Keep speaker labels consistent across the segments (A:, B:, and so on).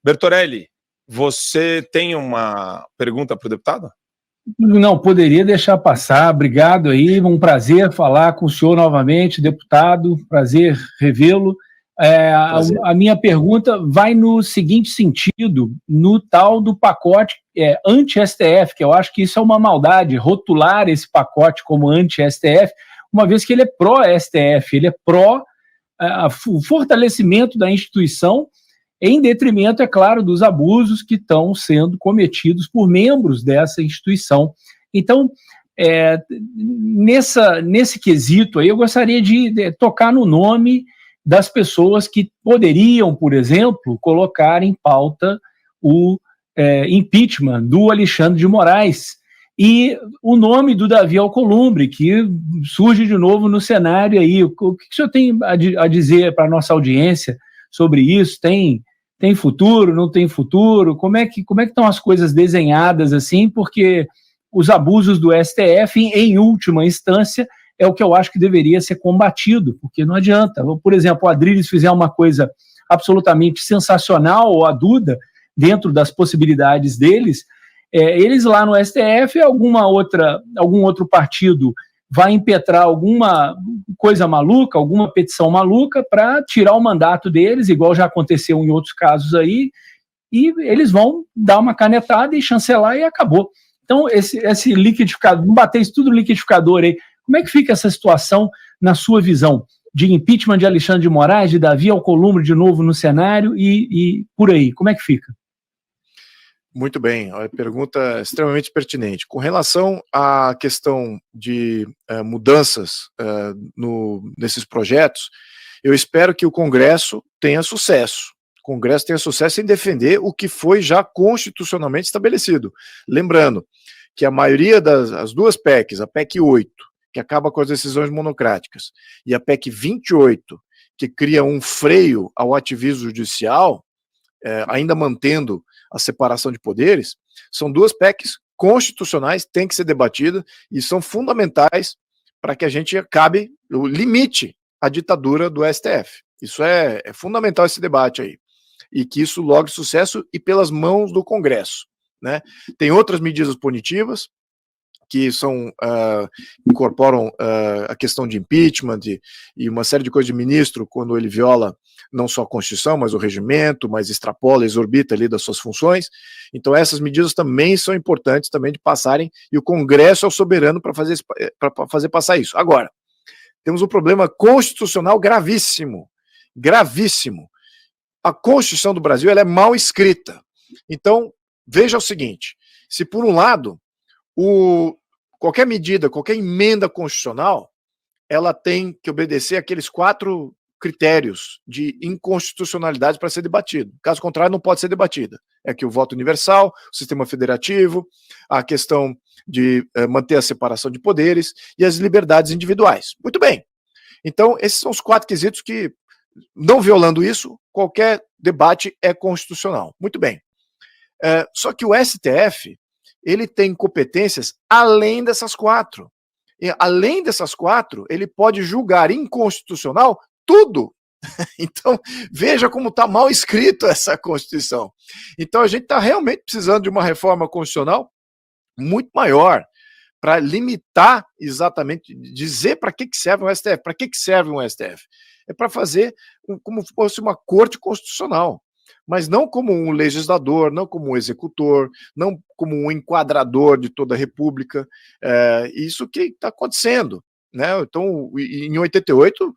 A: Bertorelli, você tem uma pergunta para o deputado?
B: Não, poderia deixar passar. Obrigado aí, um prazer falar com o senhor novamente, deputado, prazer revê-lo. A minha pergunta vai no seguinte sentido, no tal do pacote anti-STF, que eu acho que isso é uma maldade, rotular esse pacote como anti-STF, uma vez que ele é pró-STF, ele é pró o fortalecimento da instituição, em detrimento, é claro, dos abusos que estão sendo cometidos por membros dessa instituição. Então, nesse quesito aí, eu gostaria de tocar no nome das pessoas que poderiam, por exemplo, colocar em pauta o impeachment do Alexandre de Moraes e o nome do Davi Alcolumbre, que surge de novo no cenário aí. O que o senhor tem a dizer para a nossa audiência sobre isso? Tem futuro, não tem futuro? Como é que estão as coisas desenhadas assim? Porque os abusos do STF, em última instância, é o que eu acho que deveria ser combatido, porque não adianta. Por exemplo, o Adriles fizer uma coisa absolutamente sensacional, ou a Duda, dentro das possibilidades deles, eles lá no STF, algum outro partido vai impetrar alguma coisa maluca, alguma petição maluca para tirar o mandato deles, igual já aconteceu em outros casos aí, e eles vão dar uma canetada e chancelar e acabou. Então, esse liquidificador, vamos bater isso tudo no liquidificador aí, como é que fica essa situação na sua visão? De impeachment de Alexandre de Moraes, de Davi Alcolumbre de novo no cenário e por aí, como é que fica?
C: Muito bem, a pergunta é extremamente pertinente. Com relação à questão de mudanças nesses projetos, eu espero que o Congresso tenha sucesso. O Congresso tenha sucesso em defender o que foi já constitucionalmente estabelecido. Lembrando que a maioria das duas PECs, a PEC 8, que acaba com as decisões monocráticas, e a PEC 28, que cria um freio ao ativismo judicial, ainda mantendo a separação de poderes, são duas PECs constitucionais, têm que ser debatidas e são fundamentais para que a gente limite a ditadura do STF. Isso é fundamental, esse debate aí. E que isso logre sucesso e pelas mãos do Congresso, né? Tem outras medidas punitivas que incorporam a questão de impeachment e uma série de coisas de ministro quando ele viola não só a Constituição, mas o regimento, mas extrapola, exorbita ali das suas funções. Então essas medidas também são importantes também de passarem, e o Congresso é o soberano para fazer passar isso. Agora, temos um problema constitucional gravíssimo, gravíssimo. A Constituição do Brasil ela é mal escrita. Então, veja o seguinte, se por um lado, qualquer medida, qualquer emenda constitucional, ela tem que obedecer aqueles 4 critérios de inconstitucionalidade para ser debatido. Caso contrário, não pode ser debatida. É que o voto universal, o sistema federativo, a questão de manter a separação de poderes e as liberdades individuais. Muito bem. Então, esses são os 4 quesitos que, não violando isso, qualquer debate é constitucional. Muito bem. Só que o STF, ele tem competências além dessas 4. E, além dessas 4, ele pode julgar inconstitucional tudo. Então, veja como está mal escrito essa Constituição. Então, a gente está realmente precisando de uma reforma constitucional muito maior para limitar exatamente, dizer para que serve um STF. Para que serve um STF? É para fazer como se fosse uma corte constitucional, mas não como um legislador, não como um executor, não como um enquadrador de toda a República. Isso que está acontecendo, né? Então, em 88,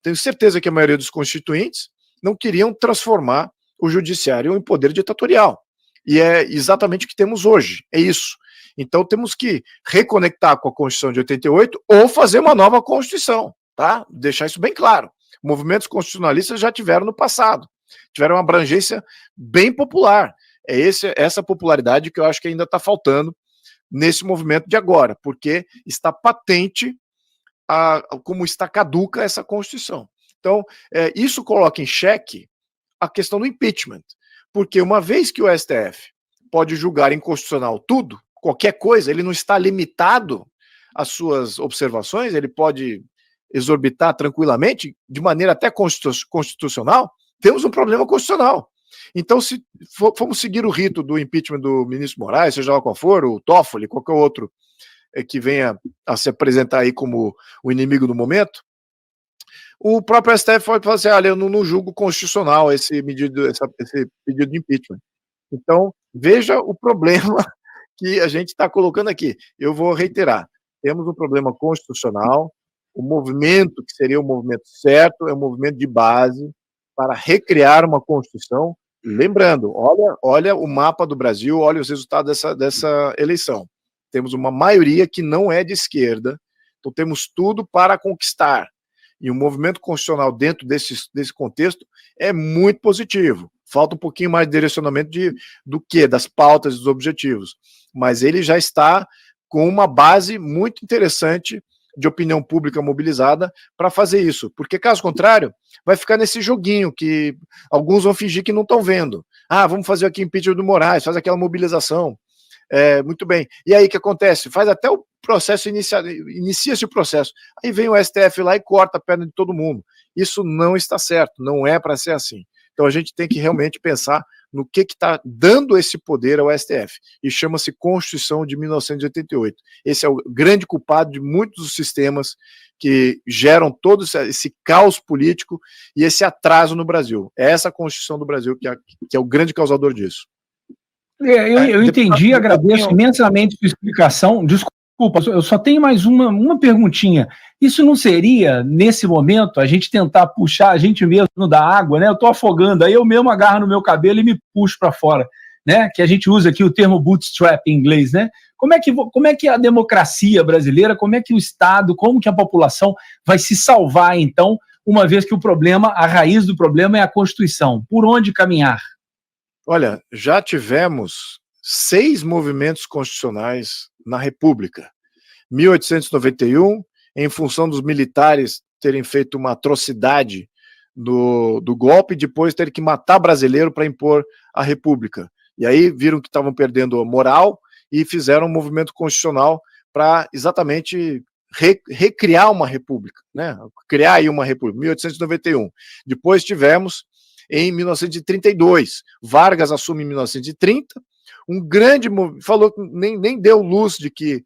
C: tenho certeza que a maioria dos constituintes não queriam transformar o judiciário em poder ditatorial. E é exatamente o que temos hoje, é isso. Então temos que reconectar com a Constituição de 88 ou fazer uma nova Constituição, tá? Deixar isso bem claro. Movimentos constitucionalistas já tiveram no passado, tiveram uma abrangência bem popular. É essa popularidade que eu acho que ainda está faltando nesse movimento de agora, porque está patente como está caduca essa Constituição. Então, isso coloca em xeque a questão do impeachment, porque uma vez que o STF pode julgar inconstitucional tudo, qualquer coisa, ele não está limitado às suas observações, ele pode exorbitar tranquilamente, de maneira até constitucional, temos um problema constitucional. Então, se formos seguir o rito do impeachment do ministro Moraes, seja lá qual for, o Toffoli, qualquer outro que venha a se apresentar aí como o inimigo do momento, o próprio STF pode falar assim, olha, eu não julgo constitucional esse pedido de impeachment. Então, veja o problema que a gente está colocando aqui. Eu vou reiterar, temos um problema constitucional, o movimento que seria o movimento certo é um movimento de base para recriar uma Constituição. Lembrando, olha o mapa do Brasil, olha os resultados dessa eleição. Temos uma maioria que não é de esquerda, então temos tudo para conquistar. E o movimento constitucional dentro desse contexto é muito positivo. Falta um pouquinho mais de direcionamento do que? Das pautas e dos objetivos. Mas ele já está com uma base muito interessante de opinião pública mobilizada para fazer isso. Porque, caso contrário, vai ficar nesse joguinho que alguns vão fingir que não estão vendo. Ah, vamos fazer aqui impeachment do Moraes, faz aquela mobilização. Muito bem. E aí o que acontece? Faz até o processo, inicia-se o processo. Aí vem o STF lá e corta a perna de todo mundo. Isso não está certo, não é para ser assim. Então a gente tem que realmente pensar no que está dando esse poder ao STF. E chama-se Constituição de 1988. Esse é o grande culpado de muitos dos sistemas que geram todo esse caos político e esse atraso no Brasil. É essa Constituição do Brasil que é o grande causador disso.
B: Eu entendi, agradeço imensamente a sua explicação. Desculpa, eu só tenho mais uma perguntinha. Isso não seria, nesse momento, a gente tentar puxar a gente mesmo da água, né? Eu estou afogando, aí eu mesmo agarro no meu cabelo e me puxo para fora, né? Que a gente usa aqui o termo bootstrap em inglês, né? Como é que a democracia brasileira, como é que o Estado, como que a população vai se salvar, então, uma vez que o problema, a raiz do problema é a Constituição? Por onde caminhar?
C: Olha, já tivemos 6 movimentos constitucionais na República. 1891, em função dos militares terem feito uma atrocidade do golpe, depois ter que matar brasileiro para impor a República. E aí viram que estavam perdendo a moral e fizeram um movimento constitucional para exatamente recriar uma república, né? Criar aí uma república, 1891. Depois tivemos em 1932. Vargas assume em 1930, um grande falou que nem deu luz de que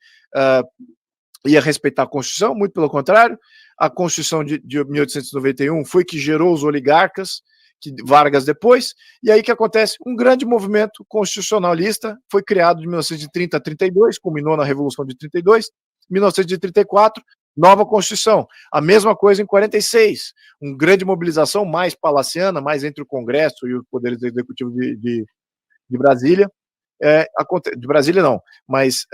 C: ia respeitar a Constituição, muito pelo contrário. A Constituição de 1891 foi que gerou os oligarcas, que Vargas depois, e aí que acontece? Um grande movimento constitucionalista foi criado de 1930 a 32, culminou na Revolução de 32, 1934, nova Constituição. A mesma coisa em 46, uma grande mobilização mais palaciana, mais entre o Congresso e os poderes executivos de Brasília, de Brasília não, mas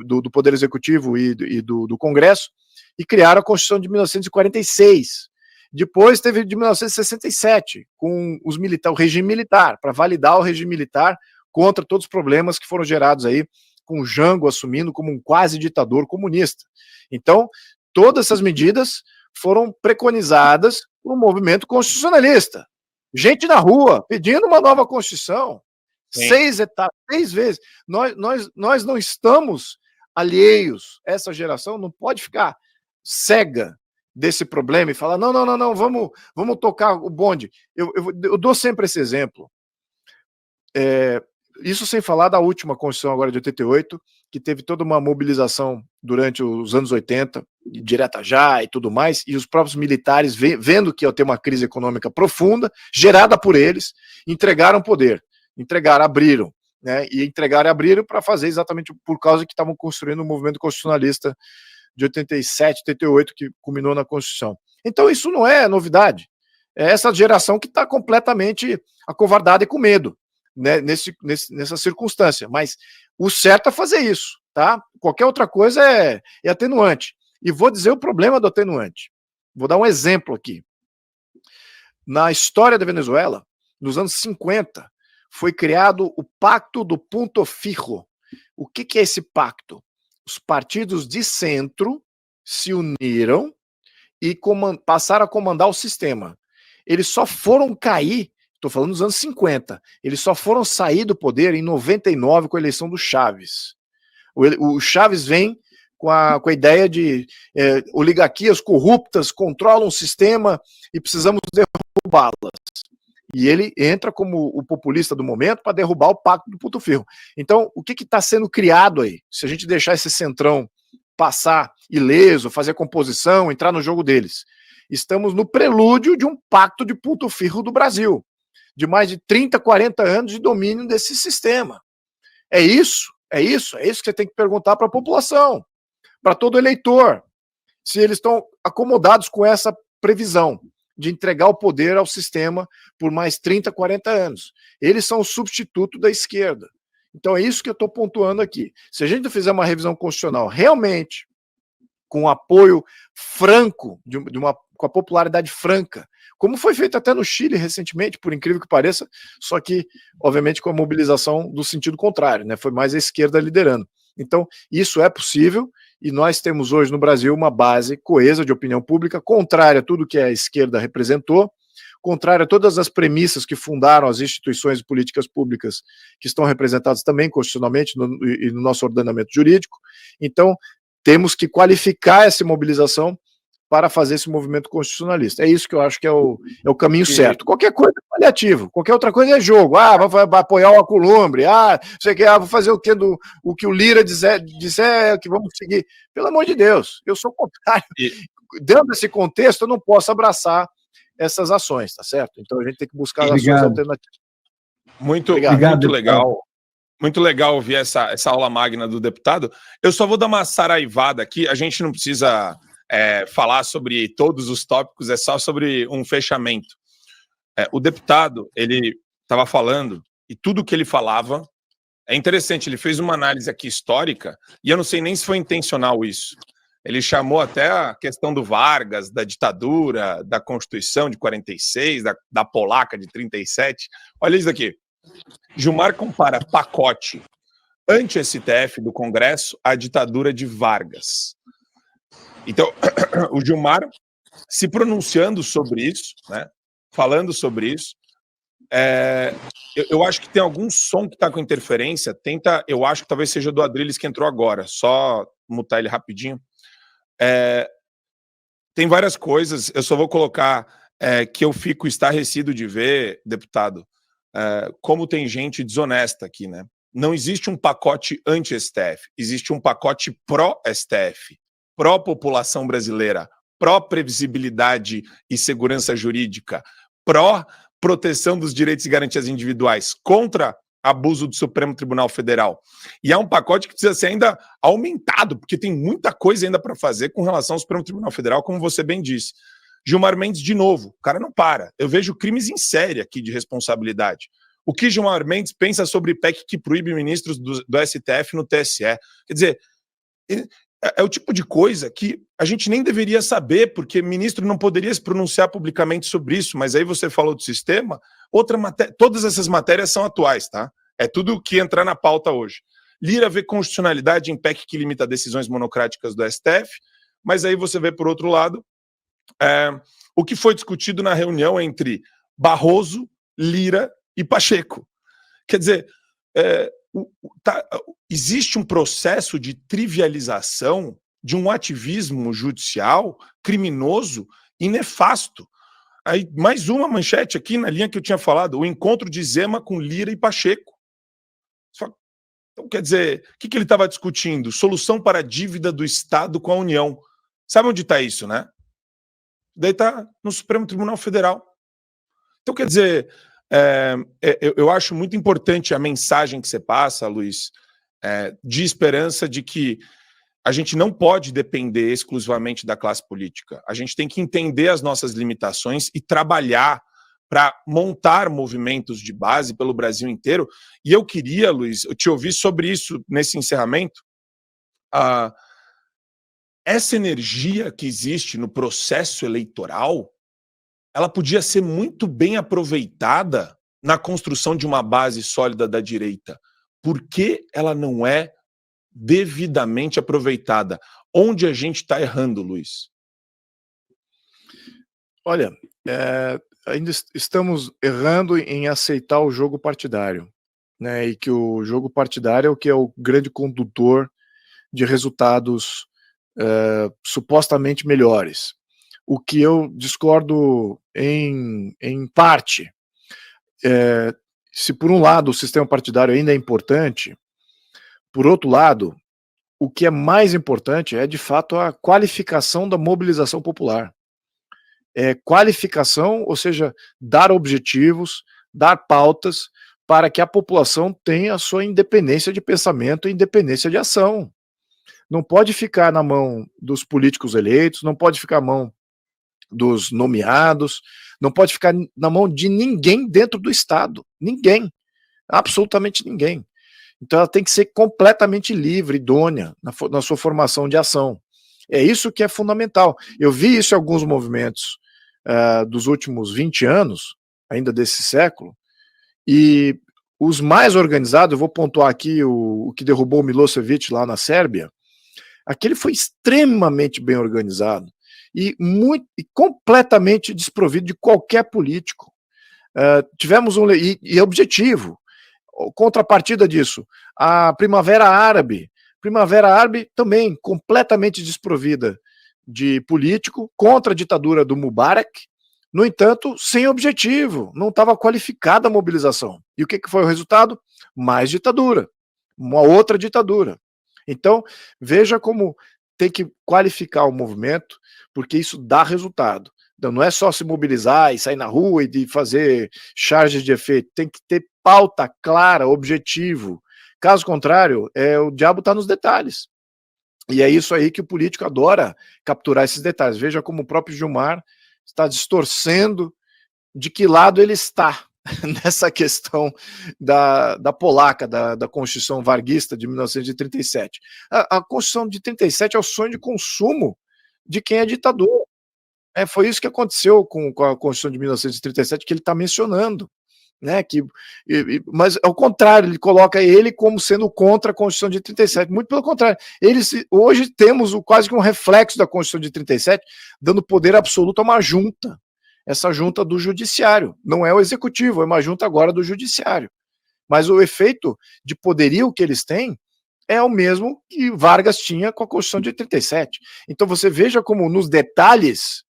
C: do Poder Executivo e do Congresso, e criaram a Constituição de 1946. Depois teve de 1967, com o regime militar, para validar o regime militar contra todos os problemas que foram gerados aí, com Jango assumindo como um quase ditador comunista. Então, todas essas medidas foram preconizadas por um movimento constitucionalista. Gente na rua, pedindo uma nova Constituição. Sim. 6 etapas, 6 vezes. Nós não estamos alheios. Essa geração não pode ficar cega desse problema e falar, não, vamos tocar o bonde. Eu dou sempre esse exemplo. Isso sem falar da última Constituição agora de 88, que teve toda uma mobilização durante os anos 80, direta já e tudo mais, e os próprios militares, vendo que ia ter uma crise econômica profunda, gerada por eles, entregaram poder. Abriram, né? E abriram para fazer exatamente por causa que estavam construindo um movimento constitucionalista de 87, 88, que culminou na Constituição. Então isso não é novidade. É essa geração que está completamente acovardada e com medo, né, nessa circunstância. Mas o certo é fazer isso, tá? Qualquer outra coisa é atenuante. E vou dizer o problema do atenuante. Vou dar um exemplo aqui. Na história da Venezuela, nos anos 50, foi criado o Pacto do Punto Fijo. O que é esse pacto? Os partidos de centro se uniram e passaram a comandar o sistema. Eles só foram cair, estou falando dos anos 50, eles só foram sair do poder em 99 com a eleição do Chávez. O Chávez vem com a ideia de oligarquias corruptas controlam o sistema e precisamos derrubá-las. E ele entra como o populista do momento para derrubar o pacto do Ponto Firme. Então, o que está sendo criado aí? Se a gente deixar esse centrão passar ileso, fazer composição, entrar no jogo deles. Estamos no prelúdio de um pacto de Ponto Firme do Brasil, de mais de 30, 40 anos de domínio desse sistema. É isso que você tem que perguntar para a população, para todo eleitor, se eles estão acomodados com essa previsão de entregar o poder ao sistema por mais 30, 40 anos. Eles são o substituto da esquerda. Então é isso que eu estou pontuando aqui. Se a gente fizer uma revisão constitucional realmente com apoio franco, com a popularidade franca, como foi feito até no Chile recentemente, por incrível que pareça, só que, obviamente, com a mobilização do sentido contrário, né? Foi mais a esquerda liderando. Então, isso é possível, e nós temos hoje no Brasil uma base coesa de opinião pública, contrária a tudo que a esquerda representou, contrária a todas as premissas que fundaram as instituições e políticas públicas que estão representadas também constitucionalmente e no nosso ordenamento jurídico. Então, temos que qualificar essa mobilização para fazer esse movimento constitucionalista. É isso que eu acho que é o caminho certo. Qualquer coisa é paliativo, qualquer outra coisa é jogo. Vai apoiar o Alcolumbre, você quer, vou fazer o que o Lira disser que vamos seguir. Pelo amor de Deus, eu sou contrário. Dentro desse contexto, eu não posso abraçar essas ações, tá certo? Então a gente tem que buscar ações alternativas.
A: Muito legal. Muito legal ouvir essa aula magna do deputado. Eu só vou dar uma saraivada aqui, a gente não precisa falar sobre todos os tópicos, é só sobre um fechamento. O deputado, ele estava falando, e tudo que ele falava, é interessante, ele fez uma análise aqui histórica, e eu não sei nem se foi intencional isso. Ele chamou até a questão do Vargas, da ditadura, da Constituição de 46, da Polaca de 37. Olha isso aqui. Gilmar compara pacote anti-STF do Congresso à ditadura de Vargas. Então, o Gilmar se pronunciando sobre isso, né, falando sobre isso, eu acho que tem algum som que está com interferência, eu acho que talvez seja do Adriles que entrou agora, só mutar ele rapidinho. Tem várias coisas, eu só vou colocar que eu fico estarrecido de ver, deputado, como tem gente desonesta aqui, né? Não existe um pacote anti-STF, existe um pacote pró-STF, pró-população brasileira, pró-previsibilidade e segurança jurídica, pró-proteção dos direitos e garantias individuais, contra abuso do Supremo Tribunal Federal. E é um pacote que precisa ser ainda aumentado, porque tem muita coisa ainda para fazer com relação ao Supremo Tribunal Federal, como você bem disse. Gilmar Mendes, de novo, o cara não para. Eu vejo crimes em série aqui de responsabilidade. O que Gilmar Mendes pensa sobre PEC que proíbe ministros do STF no TSE? Quer dizer, é o tipo de coisa que a gente nem deveria saber, porque ministro não poderia se pronunciar publicamente sobre isso, mas aí você falou do sistema, todas essas matérias são atuais, tá? É tudo que entrar na pauta hoje. Lira vê constitucionalidade em PEC que limita decisões monocráticas do STF, mas aí você vê, por outro lado, o que foi discutido na reunião entre Barroso, Lira e Pacheco. Quer dizer, existe um processo de trivialização de um ativismo judicial criminoso e nefasto. Aí, mais uma manchete aqui na linha que eu tinha falado, o encontro de Zema com Lira e Pacheco. Então, quer dizer, o que ele estava discutindo? Solução para a dívida do Estado com a União. Sabe onde está isso, né? Daí está no Supremo Tribunal Federal. Então, quer dizer, eu acho muito importante a mensagem que você passa, Luiz, de esperança de que a gente não pode depender exclusivamente da classe política. A gente tem que entender as nossas limitações e trabalhar para montar movimentos de base pelo Brasil inteiro. E eu queria, Luiz, eu te ouvir sobre isso nesse encerramento. Essa energia que existe no processo eleitoral, ela podia ser muito bem aproveitada na construção de uma base sólida da direita. Por que ela não é devidamente aproveitada? Onde a gente está errando, Luiz?
C: Olha, ainda estamos errando em aceitar o jogo partidário, né? E que o jogo partidário é o que é o grande condutor de resultados supostamente melhores. O que eu discordo em parte, se por um lado o sistema partidário ainda é importante, por outro lado, o que é mais importante é, de fato, a qualificação da mobilização popular. Qualificação, ou seja, dar objetivos, dar pautas para que a população tenha a sua independência de pensamento e independência de ação. Não pode ficar na mão dos políticos eleitos, não pode ficar na mão dos nomeados, não pode ficar na mão de ninguém dentro do Estado. Ninguém. Absolutamente ninguém. Então ela tem que ser completamente livre, idônea na sua formação de ação. É isso que é fundamental. Eu vi isso em alguns movimentos dos últimos 20 anos, ainda desse século, e os mais organizados, eu vou pontuar aqui o que derrubou o Milosevic lá na Sérbia, aquele foi extremamente bem organizado e completamente desprovido de qualquer político. Tivemos e objetivo. Contrapartida disso, a Primavera Árabe também completamente desprovida de político, contra a ditadura do Mubarak, no entanto, sem objetivo, não estava qualificada a mobilização. E o que foi o resultado? Mais ditadura, uma outra ditadura. Então, veja como tem que qualificar o movimento, porque isso dá resultado. Então, não é só se mobilizar e sair na rua e de fazer charges de efeito, tem que ter pauta clara, objetivo. Caso contrário, o diabo está nos detalhes. E é isso aí que o político adora, capturar esses detalhes. Veja como o próprio Gilmar está distorcendo de que lado ele está nessa questão da polaca, da Constituição varguista de 1937. A Constituição de 37 é o sonho de consumo de quem é ditador. Foi isso que aconteceu com a Constituição de 1937 que ele está mencionando. Né, mas ao contrário, ele coloca ele como sendo contra a Constituição de 37, muito pelo contrário, hoje temos quase que um reflexo da Constituição de 37, dando poder absoluto a uma junta, essa junta do judiciário, não é o executivo, é uma junta agora do judiciário, mas o efeito de poderio que eles têm é o mesmo que Vargas tinha com a Constituição de 37, então você veja como nos detalhes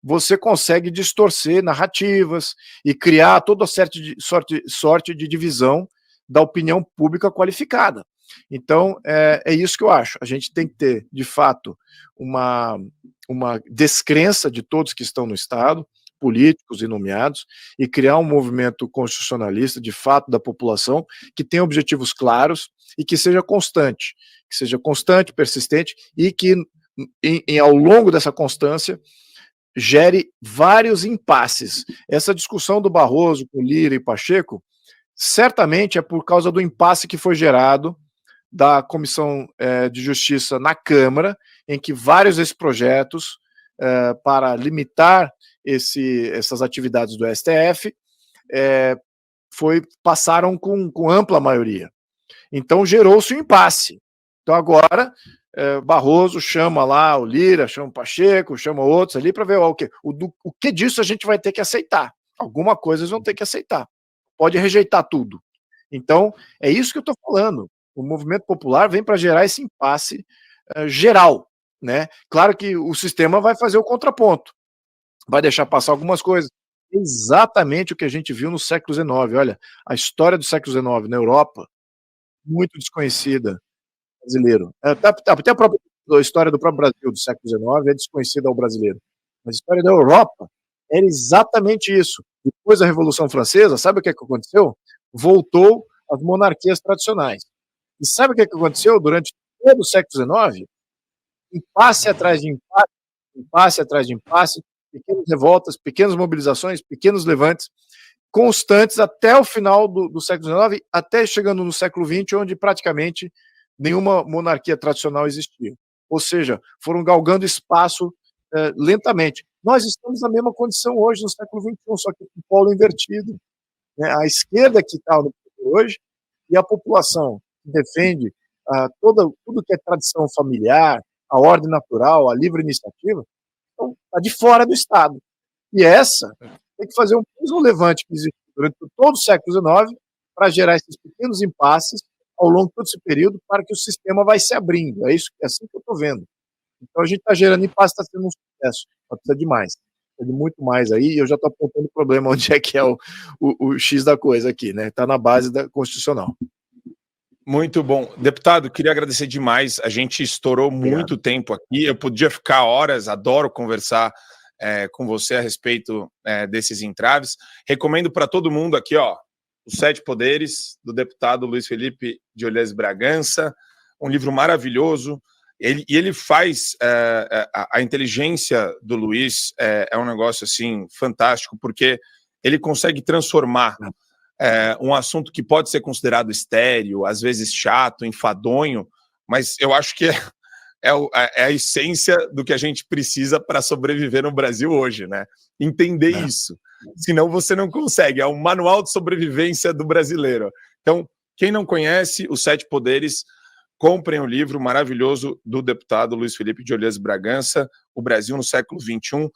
C: você consegue distorcer narrativas e criar toda sorte de divisão da opinião pública qualificada. Então, é isso que eu acho. A gente tem que ter, de fato, uma descrença de todos que estão no Estado, políticos e nomeados, e criar um movimento constitucionalista, de fato, da população, que tenha objetivos claros e que seja constante, persistente, e que, ao longo dessa constância, gere vários impasses. Essa discussão do Barroso com Lira e Pacheco, certamente é por causa do impasse que foi gerado da Comissão de Justiça na Câmara, em que vários desses projetos para limitar essas atividades do STF passaram com ampla maioria. Então gerou-se um impasse. Então agora Barroso chama lá o Lira, chama o Pacheco, chama outros ali para ver o que disso a gente vai ter que aceitar. Alguma coisa eles vão ter que aceitar. Pode rejeitar tudo. Então, é isso que eu estou falando. O movimento popular vem para gerar esse impasse geral. Né? Claro que o sistema vai fazer o contraponto. Vai deixar passar algumas coisas. Exatamente o que a gente viu no século XIX. Olha, a história do século XIX na Europa, muito desconhecida brasileiro. Até a própria história do próprio Brasil, do século XIX, é desconhecida ao brasileiro. Mas a história da Europa era exatamente isso. Depois da Revolução Francesa, sabe o que aconteceu? Voltou às monarquias tradicionais. E sabe o que aconteceu durante todo o século XIX? Impasse atrás de impasse, impasse atrás de impasse, pequenas revoltas, pequenas mobilizações, pequenos levantes, constantes até o final do século XIX, até chegando no século XX, onde praticamente nenhuma monarquia tradicional existia. Ou seja, foram galgando espaço lentamente. Nós estamos na mesma condição hoje, no século XXI, só que com o polo invertido. Né? A esquerda que está no poder hoje e a população que defende tudo que é tradição familiar, a ordem natural, a livre iniciativa, está de fora do Estado. E essa tem que fazer um mesmo levante que existiu durante todo o século XIX para gerar esses pequenos impasses ao longo de todo esse período, para que o sistema vai se abrindo. É assim que eu estou vendo. Então a gente está gerando impasse, está sendo um sucesso, mas precisa de mais. de muito mais aí, e eu já estou apontando o problema, onde é que é o X da coisa aqui, né? Está na base da constitucional.
A: Muito bom. Deputado, queria agradecer demais. A gente estourou muito tempo aqui. Eu podia ficar horas, adoro conversar com você a respeito desses entraves. Recomendo para todo mundo aqui, ó, Os Sete Poderes, do deputado Luiz Felipe de Olhês Bragança, um livro maravilhoso. Ele faz a inteligência do Luiz é um negócio assim fantástico, porque ele consegue transformar um assunto que pode ser considerado estéril, às vezes chato, enfadonho, mas eu acho que é a essência do que a gente precisa para sobreviver no Brasil hoje, né? Entender isso. Senão você não consegue. É um manual de sobrevivência do brasileiro. Então, quem não conhece Os Sete Poderes, comprem o livro maravilhoso do deputado Luiz Felipe de Olhês Bragança, O Brasil no Século XXI.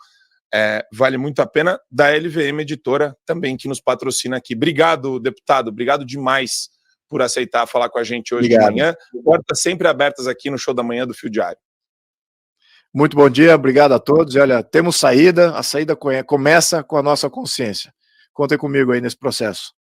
A: Vale muito a pena, da LVM Editora também, que nos patrocina aqui. Obrigado, deputado, obrigado demais por aceitar falar com a gente hoje de manhã. Portas sempre abertas aqui no Show da Manhã do Fio Diário.
C: Muito bom dia, obrigado a todos. E olha, temos saída, a saída começa com a nossa consciência. Contem comigo aí nesse processo.